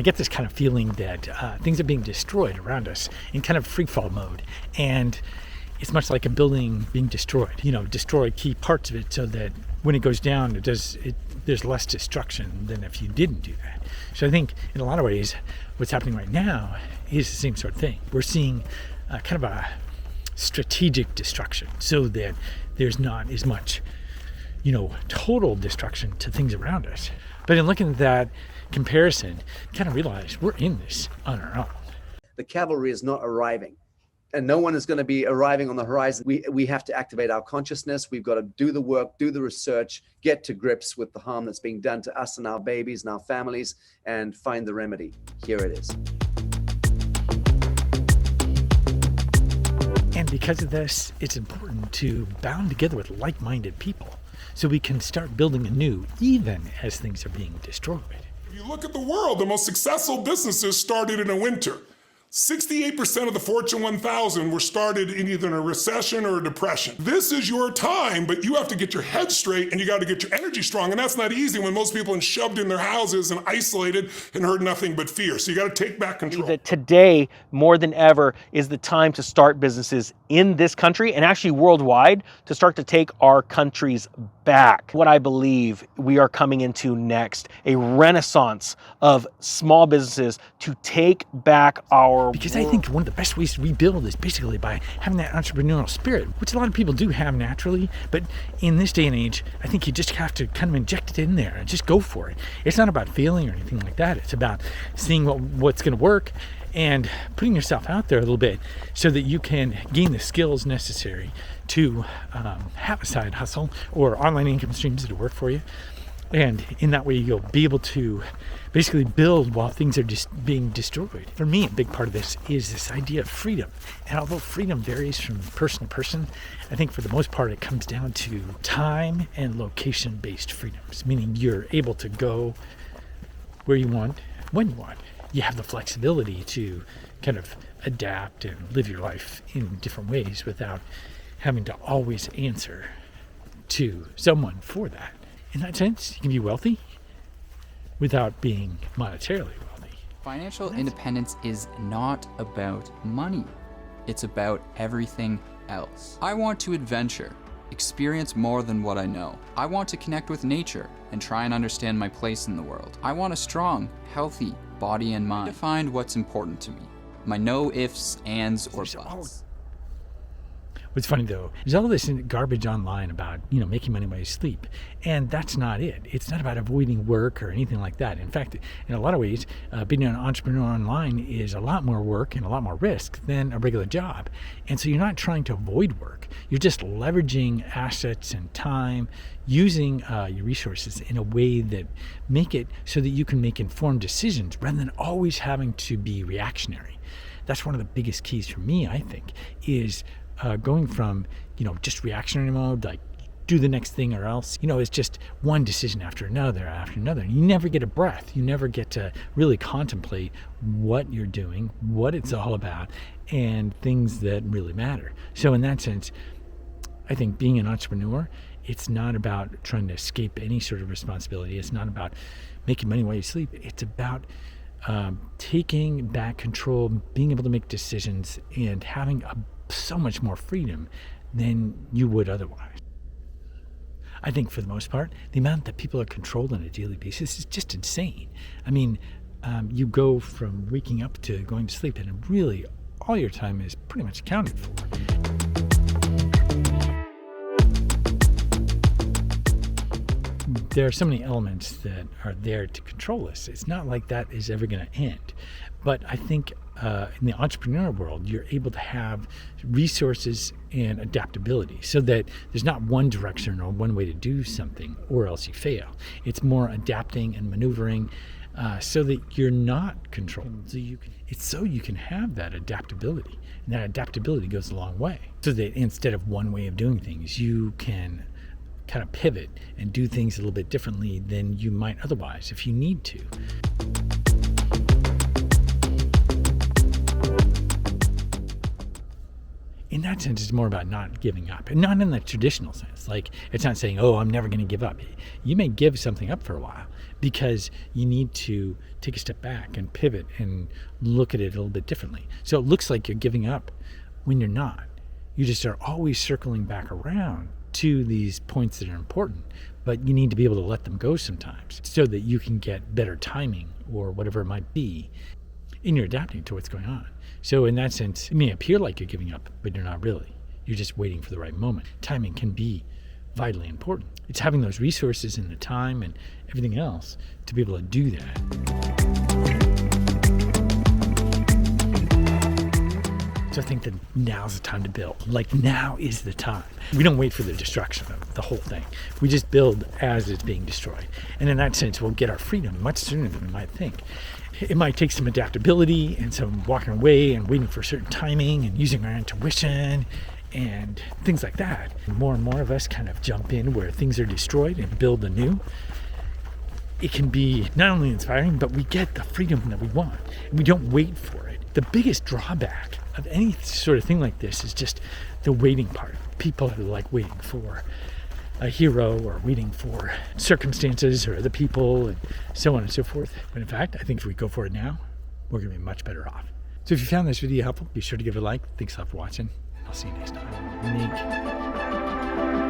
I get this kind of feeling that things are being destroyed around us in kind of free fall mode. And it's much like a building being destroyed, destroy key parts of it so that when it goes down, there's less destruction than if you didn't do that. So I think in a lot of ways, what's happening right now is the same sort of thing. We're seeing kind of a strategic destruction so that there's not as much, total destruction to things around us. But in looking at that comparison, kind of realize we're in this on our own. The cavalry is not arriving. And no one is going to be arriving on the horizon. We have to activate our consciousness. We've got to do the work, do the research, get to grips with the harm that's being done to us and our babies and our families, and find the remedy. Here it is. And because of this, it's important to bound together with like-minded people so we can start building anew, even as things are being destroyed. If you look at the world, the most successful businesses started in a winter. 68% of the Fortune 1000 were started in either a recession or a depression. This is your time, but you have to get your head straight and you got to get your energy strong. And that's not easy when most people are shoved in their houses and isolated and heard nothing but fear. So you got to take back control. That today, more than ever, is the time to start businesses in this country and actually worldwide to start to take our countries back. What I believe we are coming into next, a renaissance of small businesses to take back our Because I think one of the best ways to rebuild is basically by having that entrepreneurial spirit, which a lot of people do have naturally. But in this day and age, I think you just have to kind of inject it in there and just go for it. It's not about failing or anything like that. It's about seeing what's going to work and putting yourself out there a little bit so that you can gain the skills necessary to have a side hustle or online income streams that work for you. And in that way, you'll be able to basically build while things are just being destroyed. For me, a big part of this is this idea of freedom. And although freedom varies from person to person, I think for the most part, it comes down to time and location-based freedoms, meaning you're able to go where you want, when you want. You have the flexibility to kind of adapt and live your life in different ways without having to always answer to someone for that. In that sense, you can be wealthy without being monetarily wealthy. Financial independence is not about money. It's about everything else. I want to adventure, experience more than what I know. I want to connect with nature and try and understand my place in the world. I want a strong, healthy body and mind. Find what's important to me. My no ifs, ands, or buts. What's funny though is all this garbage online about making money while you sleep, and that's not it. It's not about avoiding work or anything like that. In fact, in a lot of ways, being an entrepreneur online is a lot more work and a lot more risk than a regular job. And so you're not trying to avoid work. You're just leveraging assets and time, using your resources in a way that make it so that you can make informed decisions rather than always having to be reactionary. That's one of the biggest keys for me, I think, is going from, just reactionary mode, like do the next thing or else, it's just one decision after another. You never get a breath. You never get to really contemplate what you're doing, what it's all about, and things that really matter. So in that sense, I think being an entrepreneur, it's not about trying to escape any sort of responsibility. It's not about making money while you sleep. It's about taking back control, being able to make decisions, and having so much more freedom than you would otherwise. I think for the most part, the amount that people are controlled on a daily basis is just insane. I mean, you go from waking up to going to sleep, and really all your time is pretty much accounted for. There are so many elements that are there to control us. It's not like that is ever going to end. But I think in the entrepreneur world, you're able to have resources and adaptability so that there's not one direction or one way to do something or else you fail. It's more adapting and maneuvering so that you're not controlled. So you can have that adaptability. And that adaptability goes a long way. So that instead of one way of doing things, you can kind of pivot and do things a little bit differently than you might otherwise if you need to. In that sense, it's more about not giving up, and not in the traditional sense. Like, it's not saying, oh, I'm never going to give up. You may give something up for a while, because you need to take a step back and pivot and look at it a little bit differently. So it looks like you're giving up when you're not. You just are always circling back around to these points that are important, but you need to be able to let them go sometimes so that you can get better timing or whatever it might be, and you're adapting to what's going on. So in that sense, it may appear like you're giving up, but you're not really. You're just waiting for the right moment. Timing can be vitally important. It's having those resources and the time and everything else to be able to do that. So I think that now's the time to build. Like, now is the time. We don't wait for the destruction of the whole thing. We just build as it's being destroyed. And in that sense, we'll get our freedom much sooner than we might think. It might take some adaptability and some walking away and waiting for certain timing and using our intuition and things like that. More and more of us kind of jump in where things are destroyed and build anew. It can be not only inspiring, but we get the freedom that we want. And we don't wait for it. The biggest drawback of any sort of thing like this is just the waiting part. People are like waiting for a hero or waiting for circumstances or other people and so on and so forth. But in fact, I think if we go for it now, we're going to be much better off. So if you found this video helpful, be sure to give it a like. Thanks a lot for watching. I'll see you next time. Nick.